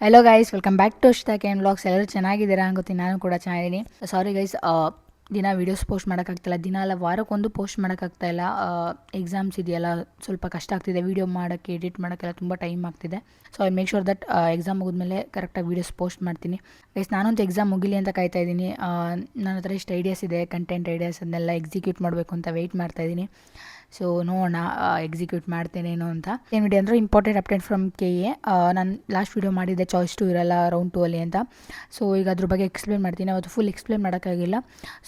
Hello guys, welcome back to ಅಶ್ತಾ ಕ್ಯಾನ್ vlogs. ಎಲ್ಲರೂ ಚೆನ್ನಾಗಿದ್ದೀರಾ ಅನ್ಕೋತೀನಿ. ನಾನು ಕೂಡ ಚೆನ್ನಾಗಿದ್ದೀನಿ. ಸಾರಿ ಗೈಸ್, ದಿನ ವೀಡಿಯೋಸ್ ಪೋಸ್ಟ್ ಮಾಡೋಕ್ಕಾಗ್ತಿಲ್ಲ. ದಿನ ಅಲ್ಲ, ವಾರಕ್ಕೊಂದು ಪೋಸ್ಟ್ ಮಾಡೋಕ್ಕಾಗ್ತಾಯಿಲ್ಲ. ಎಕ್ಸಾಮ್ಸ್ ಇದೆಯಲ್ಲ, ಸ್ವಲ್ಪ ಕಷ್ಟ ಆಗ್ತಿದೆ. ವೀಡಿಯೋ ಮಾಡೋಕ್ಕೆ, ಎಡಿಟ್ ಮಾಡೋಕ್ಕೆಲ್ಲ ತುಂಬ ಟೈಮ್ ಆಗ್ತಿದೆ. So I make sure that exam ಮುಗಿದ್ಮೇಲೆ ಕರೆಕ್ಟಾಗಿ ವೀಡಿಯೋಸ್ ಪೋಸ್ಟ್ ಮಾಡ್ತೀನಿ. ಗೈಸ್, ನಾನಂತೂ ಎಕ್ಸಾಮ್ ಮುಗಿಲಿ ಅಂತ ಕಾಯ್ತಾ ಇದ್ದೀನಿ. ನನ್ನ ಹತ್ರ ಇಷ್ಟು ಐಡಿಯಾಸ್ ಇದೆ, ಕಂಟೆಂಟ್ ಐಡಿಯಾಸ್, ಅದನ್ನೆಲ್ಲ ಎಕ್ಸಿಕ್ಯೂಟ್ ಮಾಡಬೇಕು ಅಂತ ವೆಯ್ಟ್ ಮಾಡ್ತಾಯಿದ್ದೀನಿ. ಸೊ ನೋಡೋಣ ಎಕ್ಸಿಕ್ಯೂಟ್ ಮಾಡ್ತೇನೇನೋ ಅಂತ. ಏನು ವಿಡಿಯೋ ಅಂದರೆ ಇಂಪಾರ್ಟೆಂಟ್ ಅಪ್ಡೇಟ್ ಫ್ರಮ್ KA. ನಾನು ಲಾಸ್ಟ್ ವೀಡಿಯೋ ಮಾಡಿದ್ದೆ ಚಾಯ್ಸ್ 2 ಇರಲ್ಲ ರೌಂಡ್ 2 ಅಲ್ಲಿ ಅಂತ. ಸೊ ಈಗ ಅದ್ರ ಬಗ್ಗೆ ಎಕ್ಸ್ಪ್ಲೇನ್ ಮಾಡ್ತೀನಿ. ಅವತ್ತು ಫುಲ್ ಎಕ್ಸ್ಪ್ಲೇನ್ ಮಾಡೋಕ್ಕಾಗಿಲ್ಲ.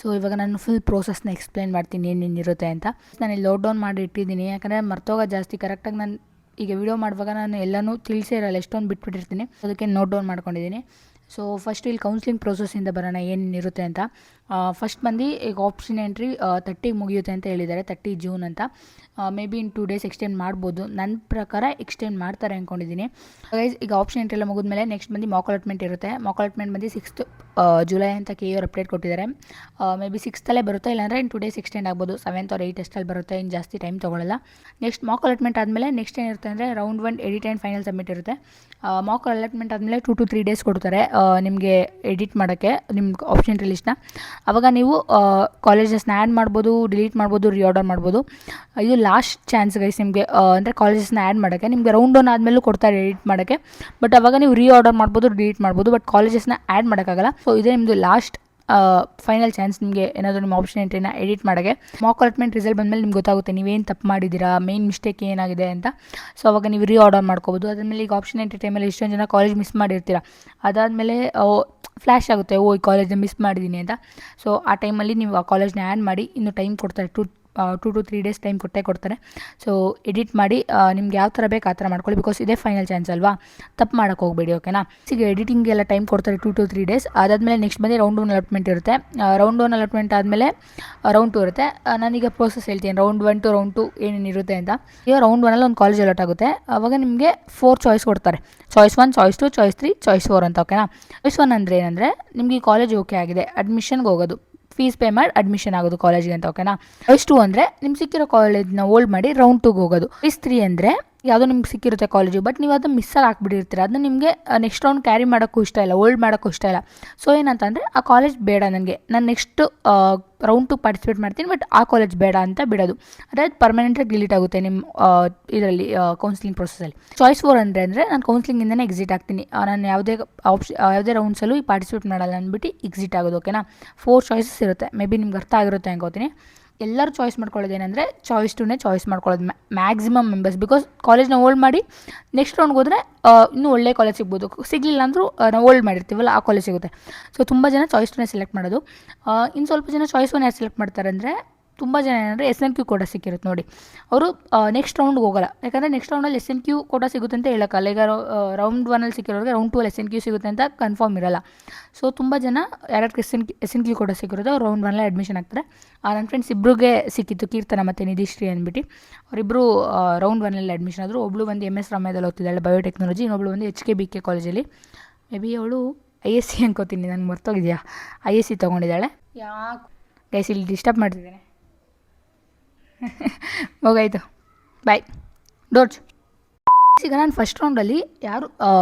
ಸೊ ಇವಾಗ ನಾನು ಫುಲ್ ಪ್ರೋಸೆಸ್ನ ಎಕ್ಸ್ಪ್ಲೇನ್ ಮಾಡ್ತೀನಿ ಏನೇನಿರುತ್ತೆ ಅಂತ. ನಾನು ಇಲ್ಲಿ ಲೋಡ್ ಡೌನ್ ಮಾಡಿ ಇಟ್ಟಿದ್ದೀನಿ, ಯಾಕಂದರೆ ಮರ್ತೋಗೋದು ಜಾಸ್ತಿ. ಕರೆಕ್ಟಾಗಿ ನಾನು ಈಗ ವೀಡಿಯೋ ಮಾಡುವಾಗ ನಾನು ಎಲ್ಲನೂ ತಿಳಿಸೇ ಇರಲ್ಲ, ಎಷ್ಟೊಂದು ಬಿಟ್ಬಿಟ್ಟಿರ್ತೀನಿ. ಅದಕ್ಕೆ ನೋಟ್ ಡೌನ್ ಮಾಡ್ಕೊಂಡಿದ್ದೀನಿ. ಸೊ ಫಸ್ಟ್ ಇಲ್ಲಿ ಕೌನ್ಸಿಲಿಂಗ್ ಪ್ರೋಸೆಸ್ಸಿಂದ ಬರೋಣ ಏನೇನಿರುತ್ತೆ ಅಂತ. ಫಸ್ಟ್ ಬಂದು ಈಗ ಆಪ್ಷನ್ ಎಂಟ್ರಿ 30 ಮುಗಿಯುತ್ತೆ ಅಂತ ಹೇಳಿದ್ದಾರೆ, 30 ಜೂನ್ ಅಂತ. May be in 2 days extend ಮಾಡ್ಬೋದು. ನನ್ನ ಪ್ರಕಾರ ಎಕ್ಸ್ಟೆಂಡ್ ಮಾಡ್ತಾರೆ ಅಂದ್ಕೊಂಡಿದ್ದೀನಿ. ಗೈಸ್, ಈಗ ಆಪ್ಷನ್ ಎಂಟ್ರಿ ಎಲ್ಲ ಮುಗಿದ್ಮೇಲೆ ನೆಕ್ಸ್ಟ್ ಬಂದು ಮಾಕ್ ಅಲಾಟ್ಮೆಂಟ್ ಇರುತ್ತೆ. ಮಾಕ್ ಅಲಾಟ್ಮೆಂಟ್ ಬಂದು 6th ಜುಲೈ ಅಂತ KA ಅವ್ರು ಅಪ್ಡೇಟ್ ಕೊಟ್ಟಿದ್ದಾರೆ. ಮೇ ಬಿ 6th ಬರುತ್ತೆ, ಇಲ್ಲಾಂದರೆ ಇನ್ 2 ಡೇಸ್ ಎಕ್ಸ್ಟೆಂಡ್ ಆಗ್ಬೋದು. 7th or 8th ಅಷ್ಟಲ್ಲಿ ಬರುತ್ತೆ, ಇನ್ನು ಜಾಸ್ತಿ ಟೈಮ್ ತೊಗೊಳ್ಳಲ್ಲ. ನೆಕ್ಸ್ಟ್ ಮಾಕ್ ಅಲಾಟ್ಮೆಂಟ್ ಆದಮೇಲೆ ನೆಕ್ಸ್ಟ್ ಏನಿರುತ್ತೆ ಅಂದರೆ round 1 edit and final submit ಇರುತ್ತೆ. ಮಾಕ್ ಅಲಾಟ್ಮೆಂಟ್ ಆದಮೇಲೆ 2 to 3 ಡೇಸ್ ಕೊಡ್ತಾರೆ ನಿಮಗೆ ಎಡಿಟ್ ಮಾಡೋಕ್ಕೆ ನಿಮ್ಮ ಆಪ್ಷನ್ ಎಂಟ್ರಿ ಲಿಸ್ಟ್ನ. ಆವಾಗ ನೀವು ಕಾಲೇಜಸ್ನ ಆ್ಯಡ್ ಮಾಡ್ಬೋದು, ಡಿಲೀಟ್ ಮಾಡ್ಬೋದು, ರೀಆರ್ಡರ್ ಮಾಡ್ಬೋದು. ಇದು ಲಾಸ್ಟ್ ಚಾನ್ಸ್ ಗೈಸ್ ನಿಮಗೆ, ಅಂದರೆ ಕಾಲೇಜಸ್ನ ಆ್ಯಡ್ ಮಾಡೋಕ್ಕೆ. ನಿಮಗೆ ರೌಂಡ್ 1 ಆದಮೇಲೂ ಕೊಡ್ತಾರೆ ಎಡಿಟ್ ಮಾಡೋಕ್ಕೆ, ಬಟ್ ಅವಾಗ ನೀವು ರೀಆರ್ಡರ್ ಮಾಡ್ಬೋದು, ಡಿಲೀಟ್ ಮಾಡ್ಬೋದು, ಬಟ್ ಕಾಲೇಜಸ್ನ ಆ್ಯಡ್ ಮಾಡೋಕ್ಕಾಗಲ್ಲ. ಸೊ ಇದೇ ನಿಮ್ಮದು ಲಾಸ್ಟ್ ಫೈನಲ್ ಚಾನ್ಸ್ ನಿಮಗೆ ಏನಾದರೂ ನಿಮ್ಮ ಆಪ್ಷನ್ ಎಂಟ್ರಿನ ಎಡಿಟ್ ಮಾಡೋಕ್ಕೆ. ಮಾಕ್ ಅಲಾಟ್ಮೆಂಟ್ ರಿಸಲ್ಟ್ ಬಂದಮೇಲೆ ನಿಮ್ಗೆ ಗೊತ್ತಾಗುತ್ತೆ ನೀವೇನು ತಪ್ಪು ಮಾಡಿದ್ದೀರಾ, ಮೇನ್ ಮಿಸ್ಟೇಕ್ ಏನಾಗಿದೆ ಅಂತ. ಸೊ ಅವಾಗ ನೀವು ರೀಆರ್ಡರ್ ಮಾಡ್ಕೋಬೋದು. ಅದಾದಮೇಲೆ ಈಗ ಆಪ್ಷನ್ ಎಂಟ್ರಿ ಟೈಮಲ್ಲಿ ಎಷ್ಟೊಂದು ಜನ ಕಾಲೇಜ್ ಮಿಸ್ ಮಾಡಿರ್ತೀರ. ಅದಾದಮೇಲೆ ಫ್ಲ್ಯಾಶ್ ಆಗುತ್ತೆ, ಈ ಕಾಲೇಜ್ನ ಮಿಸ್ ಮಾಡಿದ್ದೀನಿ ಅಂತ. ಸೊ ಆ ಟೈಮಲ್ಲಿ ನೀವು ಆ ಕಾಲೇಜ್ನ ಆ್ಯಡ್ ಮಾಡಿ, ಇನ್ನೂ ಟೈಮ್ ಕೊಡ್ತಾರೆ, 2 to 3 ಡೇಸ್ ಟೈಮ್ ಕೊಡ್ತಾರೆ. ಸೊ ಎಡಿಟ್ ಮಾಡಿ ನಿಮ್ಗೆ ಯಾವ ಥರ ಬೇಕು ಆ ಥರ ಮಾಡ್ಕೊಳ್ಳಿ, ಬಿಕಾಸ್ ಇದೇ ಫೈನಲ್ ಚಾನ್ಸ್ ಅಲ್ವಾ, ತಪ್ಪು ಮಾಡೋಕ್ಕೆ ಹೋಗಬೇಡಿ, ಓಕೆನಾ. ಈಗ ಎಡಿಟಿಂಗೆಲ್ಲ ಟೈಮ್ ಕೊಡ್ತಾರೆ 2 to 3 ಡೇಸ್. ಅದಾದಮೇಲೆ ನೆಕ್ಸ್ಟ್ ಬಂದು ರೌಂಡ್ 1 ಅಲಾಟ್ಮೆಂಟ್ ಇರುತ್ತೆ. ರೌಂಡ್ 1 ಅಲಾಟ್ಮೆಂಟ್ ಆದಮೇಲೆ ರೌಂಡ್ 2 ಇರುತ್ತೆ. ನಾನೀಗ ಪ್ರೋಸೆಸ್ ಹೇಳ್ತೀನಿ, ರೌಂಡ್ 1 to ರೌಂಡ್ 2 ಏನೇನಿರುತ್ತೆ ಅಂತ. ಈಗ ರೌಂಡ್ 1ಅಲ್ಲಿ ಒಂದು ಕಾಲೇಜ್ ಅಲಾಟ್ ಆಗುತ್ತೆ. ಆವಾಗ ನಿಮಗೆ 4 ಚಾಯ್ಸ್ ಕೊಡ್ತಾರೆ, ಚಾಯ್ಸ್ 1, ಚಾಯ್ಸ್ 2, ಚಾಯ್ಸ್ 3, ಚಾಯ್ಸ್ 4 ಅಂತ, ಓಕೆನಾ. ಚಾಯ್ಸ್ 1 ಅಂದರೆ ಏನಂದರೆ ನಿಮಗೆ ಈ ಕಾಲೇಜ್ ಓಕೆ ಆಗಿದೆ, ಅಡ್ಮಿಷನ್ಗೆ ಹೋಗೋದು, ಫೀಸ್ ಪೇ ಮಾಡಿ ಅಡ್ಮಿಷನ್ ಆಗೋದು ಕಾಲೇಜ್ಗೆ ಅಂತ, ಓಕೆನಾ. ಚಾಯ್ಸ್ 2 ಅಂದರೆ ನಿಮ್ಗೆ ಸಿಕ್ಕಿರೋ ಕಾಲೇಜ್ನ ಹೋಲ್ಡ್ ಮಾಡಿ ರೌಂಡ್ 2ಗೆ ಹೋಗೋದು. ಚಾಯ್ಸ್ 3 ಅಂದರೆ ಯಾವುದೋ ನಿಮ್ಗೆ ಸಿಕ್ಕಿರುತ್ತೆ ಕಾಲೇಜು, ಬಟ್ ನೀವು ಅದನ್ನು ಮಿಸ್ಸಾಗಿ ಹಾಕ್ಬಿಟ್ಟಿರ್ತೀರ. ಅದನ್ನ ನಿಮಗೆ ನೆಕ್ಸ್ಟ್ ರೌಂಡ್ ಕ್ಯಾರಿ ಮಾಡೋಕ್ಕೂ ಇಷ್ಟ ಇಲ್ಲ, ಹೋಲ್ಡ್ ಮಾಡೋಕ್ಕೂ ಇಷ್ಟ ಇಲ್ಲ. ಸೊ ಏನಂತಂದರೆ ಆ ಕಾಲೇಜ್ ಬೇಡ ನನಗೆ, ನಾನು ನೆಕ್ಸ್ಟ್ ರೌಂಡ್ 2 ಪಾರ್ಟಿಸಿಪೇಟ್ ಮಾಡ್ತೀನಿ, ಬಟ್ ಆ ಕಾಲೇಜ್ ಬೇಡ ಅಂತ ಬಿಡೋದು. ಅದಾയത് ಪರ್ಮನೆಂಟಾಗಿ ಡಿಲೀಟ್ ಆಗುತ್ತೆ ನಿಮ್ಮ ಇದರಲ್ಲಿ ಕೌನ್ಸಿಲಿಂಗ್ ಪ್ರೊಸೆಸಲ್ಲಿ. ಚಾಯ್ಸ್ 4 ಅಂದರೆ ನಾನು ಕೌನ್ಸಿಲಿಂಗಿಂದನೇ ಎಕ್ಸಿಟ್ ಆಗ್ತೀನಿ, ನಾನು ಯಾವುದೇ ರೌಂಡ್ಸಲ್ಲೂ ಪಾರ್ಟಿಸಿಪೇಟ್ ಮಾಡಲ್ಲ ಅಂದ್ಬಿಟ್ಟು ಎಕ್ಸಿಟ್ ಆಗೋದು, ಓಕೆನಾ. 4 ಚಾಯ್ಸಸ್ ಇರುತ್ತೆ. ಮೇ ಬಿ ನಿಮ್ಗೆ ಅರ್ಥ ಆಗಿರುತ್ತೆ ಅನ್ಕೋತೀನಿ. ಎಲ್ಲರೂ ಚಾಯ್ಸ್ ಮಾಡ್ಕೊಳ್ಳೋದೇನೆಂದರೆ ಚಾಯ್ಸ್ 2ನೇ ಚಾಯ್ಸ್ ಮಾಡ್ಕೊಳ್ಳೋದು ಮ್ಯಾಕ್ಸಿಮಮ್ ಮೆಂಬರ್ಸ್, ಬಿಕಾಸ್ ಕಾಲೇಜ್ನ ಹೋಲ್ಡ್ ಮಾಡಿ ನೆಕ್ಸ್ಟ್ ರೌಂಡ್ಗೆ ಹೋದರೆ ಇನ್ನೂ ಒಳ್ಳೆ ಕಾಲೇಜ್ ಸಿಗ್ಬೋದು. ಸಿಗಲಿಲ್ಲ ಅಂದರೂ ನಾವು ಹೋಲ್ಡ್ ಮಾಡಿರ್ತೀವಲ್ಲ ಆ ಕಾಲೇಜ್ ಸಿಗುತ್ತೆ. ಸೊ ತುಂಬ ಜನ ಚಾಯ್ಸ್ 2ನೇ ಸೆಲೆಕ್ಟ್ ಮಾಡೋದು. ಇನ್ನು ಸ್ವಲ್ಪ ಜನ ಚಾಯ್ಸ್ 1 ಯಾರು ಸೆಲೆಕ್ಟ್ ಮಾಡ್ತಾರೆ ಅಂದರೆ, ತುಂಬ ಜನ ಏನಂದರೆ SNQ ಕೋಟ ಸಿಕ್ಕಿರುತ್ತೆ ನೋಡಿ, ಅವರು ನೆಕ್ಸ್ಟ್ ರೌಂಡ್ಗೆ ಹೋಗಲ್ಲ. ಯಾಕಂದರೆ ನೆಕ್ಸ್ಟ್ ರೌಂಡಲ್ಲಿ SNQ ಕೋಟ ಸಿಗುತ್ತೆ ಅಂತ ಹೇಳೋಕ್ಕಲ್ಲ. ಈಗ ರೌಂಡ್ 1ಅಲ್ಲಿ ಸಿಕ್ಕಿರೋರಿಗೆ ರೌಂಡ್ 2ಅಲ್ಲಿ SNQ ಸಿಗುತ್ತೆ ಅಂತ ಕನ್ಫರ್ಮ್ ಇರಲ್ಲ. ಸೊ ತುಂಬ ಜನ ಯಾರ್ಯಾರಿಗೆ SNQ ಕೋಟ ಸಿಕ್ಕಿರೋದು ಅವ್ರು ರೌಂಡ್ 1ಅಲ್ಲೇ ಅಡ್ಮಿಷನ್ ಆಗ್ತಾರೆ. ನನ್ನ ಫ್ರೆಂಡ್ಸ್ ಇಬ್ಬರಿಗೆ ಸಿಕ್ಕಿತ್ತು, ಕೀರ್ತನ ಮತ್ತು ನಿಧಿಶ್ರೀ ಅಂದ್ಬಿಟ್ಟು. ಅವರಿಬ್ಬರು ರೌಂಡ್ 1ಅಲ್ಲಿ ಅಡ್ಮಿಷನ್ ಆದರು. ಒಬ್ಬಳು ಬಂದು MS ರಾಮಯ್ಯದಲ್ಲಿ ಓದ್ತಿದ್ದಾಳೆ ಬಯೋಟೆಕ್ನಾಲಜಿ, ಇನ್ನೊಬ್ಳು ಬಂದು HKBK ಕಾಲೇಜಲ್ಲಿ. ಮೇ ಬಿ ಅವಳು ISC ಅನ್ಕೋತೀನಿ, ನನಗೆ ಮರ್ತೋಗಿದೆಯಾ, ISC ತೊಗೊಂಡಿದ್ದಾಳೆ. ಯಾಕೆ ಗೈಸ್ ಇಲ್ಲಿ ಡಿಸ್ಟರ್ಬ್ ಮಾಡ್ತಿದ್ದೇನೆ, ಹೋಗಾಯ್ತು, ಬಾಯ್ ಡೋರ್ಜ್. ಈಗ ನಾನು ಫಸ್ಟ್ ರೌಂಡಲ್ಲಿ ಯಾರು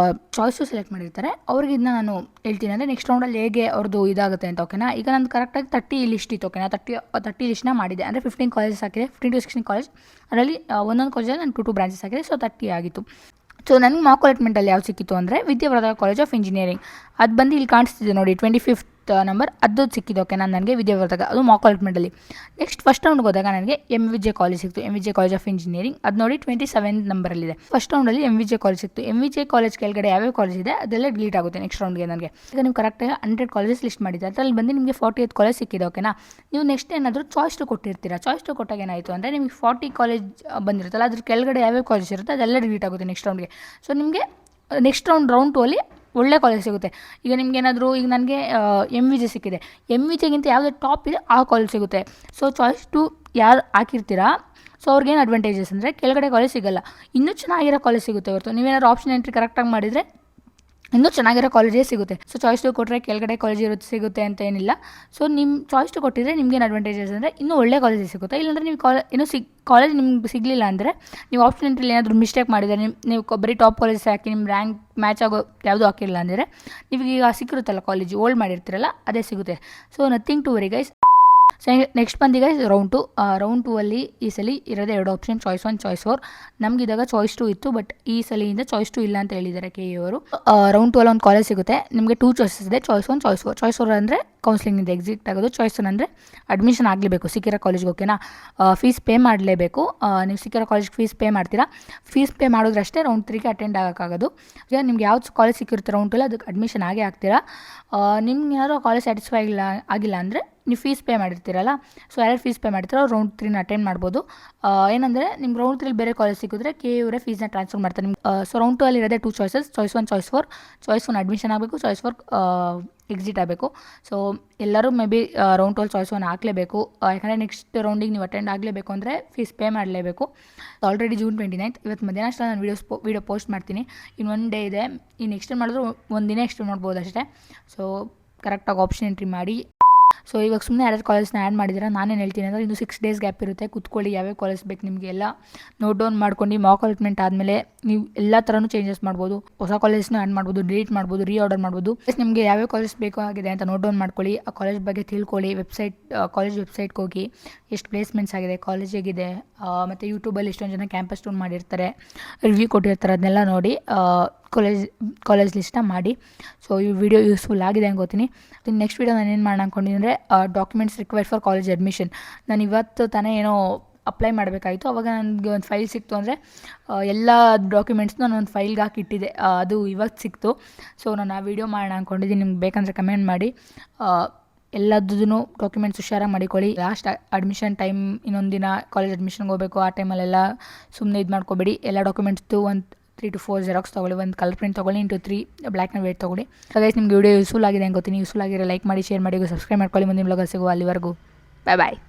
ಚಾಯ್ಸು ಸೆಲೆಕ್ಟ್ ಮಾಡಿರ್ತಾರೆ ಅವ್ರಿಗೆ ಇದನ್ನ ನಾನು ಹೇಳ್ತೀನಿ, ಅಂದರೆ ನೆಕ್ಸ್ಟ್ ರೌಂಡಲ್ಲಿ ಹೇಗೆ ಅವ್ರದ್ದು ಇದಾಗುತ್ತೆ ಅಂತ, ಓಕೆನಾ. ಈಗ ನಾನು ಕರೆಕ್ಟಾಗಿ 30 ಲಿಸ್ಟ್ ಇತ್ತು, ಓಕೆನಾ. 30 ಲಿಸ್ಟ್ನ ಮಾಡಿದೆ, ಅಂದರೆ 15 ಕಾಲೇಜಸ್ ಹಾಕಿದೆ, 15 to 16 ಕಾಲೇಜ್. ಅದರಲ್ಲಿ ಒಂದೊಂದು ಕಾಲೇಜಲ್ಲಿ ನಾನು 2 ಬ್ರಾಂಚಸ್ ಹಾಕಿದೆ. ಸೊ 30 ಆಗಿತ್ತು. ಸೊ ನನಗೆ ಮಾಕ್ ಅಲಾಟ್ಮೆಂಟಲ್ಲಿ ಯಾವ್ದು ಸಿಕ್ಕಿತ್ತು ಅಂದರೆ ವಿದ್ಯಾವರ್ಧಕ ಕಾಲೇಜ್ ಆಫ್ ಇಂಜಿನಿಯರಿಂಗ್. ಅದು ಬಂದು ಇಲ್ಲಿ ಕಾಣಿಸ್ತಿದೆ ನೋಡಿ, 25th ನಂಬರ್, ಅದು ಸಿಕ್ಕಿದೆ, ಓಕೆ. ನನಗೆ ವಿದ್ಯಾವರ್ಧಕ, ಅದು ಮಾಕ್ ಅಲಾಟ್ಮೆಂಟಲ್ಲಿ. ನೆಕ್ಸ್ಟ್ ಫಸ್ಟ್ ರೌಂಡ್ಗೆ ಹೋದಾಗ ನನಗೆ MVJ ಕಾಲೇಜ್ ಸಿಕ್ತು, MVJ ಕಾಲೇಜ್ ಆಫ್ ಇಂಜಿನಿಯರಿಂಗ್. ಅದು ನೋಡಿ 27th ನಂಬರಲ್ಲಿದೆ. ಫಸ್ಟ್ ರೌಂಡಲ್ಲಿ MVJ ಕಾಲೇಜ್ ಸಿಕ್ತು. MVJ ಕಾಲೇಜ್ ಕೆಳಗಡೆ ಯಾವ್ಯಾವ ಕಾಲೇಜ್ ಇದೆ ಅದೆಲ್ಲ ಡಿಲೀಟ್ ಆಗುತ್ತೆ ನೆಕ್ಸ್ಟ್ ರೌಂಡ್ಗೆ ನನಗೆ. ಈಗ ನೀವು ಕರೆಕ್ಟಾಗಿ 100 ಕಾಲೇಜಸ್ ಲಿಸ್ಟ್ ಮಾಡಿದ್ದೆ, ಅದರಲ್ಲಿ ಬಂದು ನಿಮಗೆ 48 ಕಾಲೇಜ್ ಸಿಕ್ಕಿದೆ, ಓಕೆನಾ. ನೀವು ನೆಕ್ಸ್ಟ್ ಏನಾದರೂ ಚಾಯ್ಸ್ 2 ಕೊಟ್ಟಿರ್ತೀರಾ. ಚಾಯ್ಸ್ 2 ಕೊಟ್ಟಾಗ ಏನಾಯಿತು ಅಂದರೆ ನಿಮಗೆ 40 ಕಾಲೇಜ್ ಬಂದಿರುತ್ತಲ್ಲ, ಅದ್ರ ಕೆಳಗಡೆ ಯಾವ್ಯಾವ ಕಾಲೇಜ್ ಇರುತ್ತೆ ಅದೆಲ್ಲ ಡಿಲೀಟ್ ಆಗುತ್ತೆ ನೆಕ್ಸ್ಟ್ ರೌಂಡ್ಗೆ. ಸೊ ನಿಮಗೆ ನೆಕ್ಸ್ಟ್ ರೌಂಡ್ 2 ಅಲ್ಲಿ ಒಳ್ಳೆ ಕಾಲೇಜ್ ಸಿಗುತ್ತೆ. ಈಗ ನಿಮಗೇನಾದರೂ, ಈಗ ನನಗೆ MVJ ಸಿಕ್ಕಿದೆ, MVJಗಿಂತ ಯಾವುದೇ ಟಾಪ್ ಇದೆ ಆ ಕಾಲೇಜ್ ಸಿಗುತ್ತೆ. ಸೊ ಚಾಯ್ಸ್ 2 ಯಾರು ಹಾಕಿರ್ತೀರಾ, ಸೊ ಅವ್ರಿಗೇನು ಅಡ್ವಾಂಟೇಜಸ್ ಅಂದರೆ ಕೆಳಗಡೆ ಕಾಲೇಜ್ ಸಿಗೋಲ್ಲ, ಇನ್ನೂ ಚೆನ್ನಾಗಿರೋ ಕಾಲೇಜ್ ಸಿಗುತ್ತೆ ಹೊರತು. ನೀವೇನಾದ್ರು ಆಪ್ಷನ್ ಎಂಟ್ರಿ ಕರೆಕ್ಟಾಗಿ ಮಾಡಿದರೆ ಇನ್ನೂ ಚೆನ್ನಾಗಿರೋ ಕಾಲೇಜೇ ಸಿಗುತ್ತೆ. ಸೊ ಚಾಯ್ಸ್ ಟು ಕೊಟ್ಟರೆ ಕೆಳಗಡೆ ಕಾಲೇಜ್ ಇರುತ್ತೆ ಸಿಗುತ್ತೆ ಅಂತ ಏನಿಲ್ಲ. ಸೊ ನಿಮ್ಮ ಚಾಯ್ಸ್ ಟು ಕೊಟ್ಟಿದ್ರೆ ನಿಮ್ಗೇನು ಅಡ್ವಾಂಟೇಜಸ್ ಅಂದರೆ ಇನ್ನೂ ಒಳ್ಳೆ ಕಾಲೇಜ್ ಸಿಗುತ್ತೆ. ಇಲ್ಲಾಂದರೆ ನೀವು ಇನ್ನೂ ಕಾಲೇಜ್ ನಿಮ್ಗೆ ಸಿಗಲಿಲ್ಲ ಅಂದರೆ ನೀವು ಆಪ್ಷನ್ ಎಂಟ್ರಿಲಿ ಏನಾದರೂ ಮಿಸ್ಟೇಕ್ ಮಾಡಿದರೆ ನೀವು ಬರೀ ಟಾಪ್ ಕಾಲೇಜ್ ಹಾಕಿ ನಿಮ್ಮ ರ್ಯಾಂಕ್ ಮ್ಯಾಚ್ ಆಗೋ ಯಾವುದೂ ಹಾಕಿಲ್ಲ ಅಂದರೆ ನಿಮಗೆ ಈಗ ಸಿಕ್ಕಿರುತ್ತಲ್ಲ ಕಾಲೇಜ್ ಓಲ್ಡ್ ಮಾಡಿರ್ತೀರಲ್ಲ ಅದೇ ಸಿಗುತ್ತೆ. So nothing to worry guys. So next ಬಂದು ಗೈಸ್ ರೌಂಡ್ 2 ಅಲ್ಲಿ ಈ ಸಲ ಇರೋದೇ 2 ಆಪ್ಷನ್, ಚಾಯ್ಸ್ 1 ಚಾಯ್ಸ್ 4. ನಮಗಿದಾಗ ಚಾಯ್ಸ್ 2 ಇತ್ತು, ಬಟ್ ಈ ಸಲಿಯಿಂದ ಚಾಯ್ಸ್ 2 ಇಲ್ಲ ಅಂತ ಹೇಳಿದ್ದಾರೆ KU ಅವರು. ರೌಂಡ್ 2 ಅಲ್ಲಿ ಒಂದು ಕಾಲೇಜ್ ಸಿಗುತ್ತೆ ನಿಮಗೆ. 2 ಚಾಯ್ಸಸ್ ಇದೆ, ಚಾಯ್ಸ್ 1 ಚಾಯ್ಸ್ 4. ಚಾಯ್ಸ್ 4 ಅಂದರೆ ಕೌನ್ಸಿಲಿಂಗಿಂದ ಎಕ್ಸಿಟ್ ಆಗೋದು, ಚಾಯ್ಸ್ 1 ಅಂದರೆ ಅಡ್ಮಿಷನ್ ಆಗಲೇಬೇಕು ಸಿಕ್ಕಿರೋ ಕಾಲೇಜ್ಗೆ. ಓಕೆನಾ, ಫೀಸ್ ಪೇ ಮಾಡಲೇಬೇಕು. ನೀವು ಸಿಕ್ಕಿರೋ ಕಾಲೇಜ್ಗೆ ಫೀಸ್ ಪೇ ಮಾಡ್ತೀರಾ. ಫೀಸ್ ಪೇ ಮಾಡಿದ್ರಷ್ಟೇ ರೌಂಡ್ 3ಗೆ ಅಟೆಂಡ್ ಆಗೋಕ್ಕಾಗೋದು. ಈಗ ನಿಮ್ಗೆ ಯಾವ್ದು ಕಾಲೇಜ್ ಸಿಕ್ಕಿರುತ್ತೆ ರೌಂಡ್ 2 ಅದಕ್ಕೆ ಅಡ್ಮಿಷನ್ ಆಗೇ ಆಗ್ತೀರಾ. ನಿಮ್ಗೆ ಏನಾದರೂ ಕಾಲೇಜ್ ಸ್ಯಾಟಿಸ್ಫೈ ಆಗಿಲ್ಲ ಅಂದರೆ ನೀವು ಫೀಸ್ ಪೇ ಮಾಡಿರ್ತೀರಲ್ಲ, ಸೊ ಯಾರು ಫೀಸ್ ಪೇ ಮಾಡ್ತೀರೋ ಅವ್ರು ರೌಂಡ್ 3ನ ಅಟೆಂಡ್ ಮಾಡ್ಬೋದು. ಏನಂದರೆ ನಿಮ್ಗೆ ರೌಂಡ್ 3 ಬೇರೆ ಕಾಲೇಜ್ ಸಿಕ್ಕಿದ್ರೆ KU ಅವರೇ ಫೀಸ್ನ ಟ್ರಾನ್ಸ್ಫರ್ ಮಾಡ್ತಾರೆ ನಿಮ್ಗೆ. ಸೊ ರೌಂಡ್ 2 ಅಲ್ಲಿ ಇರೋದೇ 2 choices, choice 1 choice 4. Choice 1 admission ಆಗಬೇಕು, ಚಾಯ್ಸ್ 4 ಎಕ್ಸಿಟ್ ಆಗಬೇಕು. ಸೊ ಎಲ್ಲರೂ ಮೇ ಬಿ ರೌಂಡ್ 2 ಚಾಯ್ಸ್ 1 ಹಾಕಲೇಬೇಕು. ಯಾಕಂದರೆ ನೆಕ್ಸ್ಟ್ ರೌಂಡಿಗೆ ನೀವು ಅಟೆಂಡ್ ಆಗಲೇಬೇಕು ಅಂದರೆ ಫೀಸ್ ಪೇ ಮಾಡಲೇಬೇಕು. ಆಲ್ರೆಡಿ ಜೂನ್ 29 ಇವತ್ತು ಮಧ್ಯಾಹ್ನ ಅಷ್ಟೇ ನಾನು ವೀಡಿಯೋ ಪೋಸ್ಟ್ ಮಾಡ್ತೀನಿ. ಇನ್ನು 1 ಡೇ ಇದೆ. ಇನ್ನು ಎಕ್ಸ್ಟೆಂಡ್ ಮಾಡಿದ್ರು 1 ದಿನ ಎಕ್ಸ್ಟೆಂಡ್ ಮಾಡ್ಬೋದು ಅಷ್ಟೇ. ಸೊ ಕರೆಕ್ಟಾಗಿ ಆಪ್ಷನ್ ಎಂಟ್ರಿ ಮಾಡಿ. ಸೊ ಇವಾಗ ಸುಮ್ಮನೆ ಯಾರ್ಯಾರು ಕಾಲೇಜ್ನ ಆ್ಯಡ್ ಮಾಡಿದ್ದೀರಾ, ನಾನೇನು ಹೇಳ್ತೀನಿ ಅಂದರೆ ಇನ್ನು 6 ಡೇಸ್ ಗ್ಯಾಪ್ ಇರುತ್ತೆ. ಕೂತ್ಕೊಳ್ಳಿ, ಯಾವ್ಯಾವ ಕಾಲೇಜ್ ಬೇಕು ನಿಮಗೆ ಎಲ್ಲ ನೋಟ್ ಡೌನ್ ಮಾಡ್ಕೊಂಡು ಮಾಕ್ ಅಲಾಟ್ಮೆಂಟ್ ಆದಮೇಲೆ ನೀವು ಎಲ್ಲ ಥರನೂ ಚೇಂಜಸ್ ಮಾಡ್ಬೋದು. ಹೊಸ ಕಾಲೇಜ್ನ ಆ್ಯಡ್ ಮಾಡ್ಬೋದು, ಡಿಲೀಟ್ ಮಾಡ್ಬೋದು, ರೀಆರ್ಡರ್ ಮಾಡ್ಬೋದು. ನಿಮಗೆ ಯಾವ್ಯಾವ ಕಾಲೇಜ್ ಬೇಕಾಗಿದೆ ಅಂತ ನೋಟ್ ಡೌನ್ ಮಾಡ್ಕೊಳ್ಳಿ. ಆ ಕಾಲೇಜ್ ಬಗ್ಗೆ ತಿಳ್ಕೊಳ್ಳಿ. ಕಾಲೇಜ್ ವೆಬ್ಸೈಟ್ಗೆ ಹೋಗಿ ಎಷ್ಟು ಪ್ಲೇಸ್ಮೆಂಟ್ಸ್ ಆಗಿದೆ, ಕಾಲೇಜ್ ಹೇಗಿದೆ, ಮತ್ತು ಯೂಟ್ಯೂಬಲ್ಲಿ ಎಷ್ಟೊಂದು ಜನ ಕ್ಯಾಂಪಸ್ ಟೂರ್ ಮಾಡಿರ್ತಾರೆ, ರಿವ್ಯೂ ಕೊಟ್ಟಿರ್ತಾರೆ, ಅದನ್ನೆಲ್ಲ ನೋಡಿ ಕಾಲೇಜ್ ಲಿಸ್ಟ್ನ ಮಾಡಿ. ಸೊ ಈ ವಿಡಿಯೋ ಯೂಸ್ಫುಲ್ ಆಗಿದೆ ಅನ್ಕೋತೀನಿ. ನೆಕ್ಸ್ಟ್ ವಿಡಿಯೋ ನಾನು ಏನು ಮಾಡೋಣ ಅಂದ್ಕೊಂಡಿದ್ದೀನಿ ಅಂದರೆ documents required for college admission. ನಾನು ಇವತ್ತು ತಾನೇ ಏನೋ ಅಪ್ಲೈ ಮಾಡಬೇಕಾಯಿತು. ಅವಾಗ ನನಗೆ ಒಂದು ಫೈಲ್ ಸಿಕ್ತು ಅಂದರೆ ಎಲ್ಲ ಡಾಕ್ಯುಮೆಂಟ್ಸ್ನ ನಾನು ಒಂದು ಫೈಲ್ಗೆ ಹಾಕಿಟ್ಟಿದ್ದೆ, ಅದು ಇವತ್ತು ಸಿಕ್ತು. ಸೊ ನಾನು ಆ ವಿಡಿಯೋ ಮಾಡೋಣ ಅಂದ್ಕೊಂಡಿದ್ದೀನಿ. ನಿಮ್ಗೆ ಬೇಕಂದರೆ ಕಮೆಂಟ್ ಮಾಡಿ. ಎಲ್ಲದೂ ಡಾಕ್ಯುಮೆಂಟ್ಸ್ ಹುಷಾರಾಗಿ ಮಾಡಿಕೊಳ್ಳಿ. ಲಾಸ್ಟ್ ಅಡ್ಮಿಷನ್ ಟೈಮ್ ಇನ್ನೊಂದು ದಿನ ಕಾಲೇಜ್ ಅಡ್ಮಿಷನ್ಗೆ ಹೋಗಬೇಕು, ಆ ಟೈಮಲ್ಲೆಲ್ಲ ಸುಮ್ಮನೆ ಇದು ಮಾಡ್ಕೊಬೇಡಿ. ಎಲ್ಲ ಡಾಕ್ಯುಮೆಂಟ್ಸ್ದು ಒಂದು 3 to 4 ಜೆರಾಕ್ಸ್ ತೊಗೊಳ್ಳಿ, ಒಂದು ಕಲರ್ ಪ್ರಿಂಟ್ ತೊಗೊಳ್ಳಿ, ಇಂಟು 3 ಬ್ಲ್ಯಾಕ್ ಆ್ಯಂಡ್ ವೈಟ್ ತೊಗೊಳ್ಳಿ. ಸೊ ಗೈಸ್ ನಿಮಗೆ ವಿಡಿಯೋ ಯೂಸ್ಫುಲ್ ಆಗಿದೆ ಅನ್ಕೋತೀನಿ. ಯೂಸ್ಫುಲ್ ಆಗಿರೋ ಲೈಕ್ ಮಾಡಿ, ಶೇರ್ ಮಾಡಿ, ಸಬ್ಸ್ಕ್ರೈಬ್ ಮಾಡ್ಕೊಳ್ಳಿ. ಮುಂದಿನ ಬ್ಲಾಗಲ್ಲಿ ಸಿಗುವ. ಅಲ್ಲಿವರೆಗೂ ಬಾಯ್ ಬಾಯ್.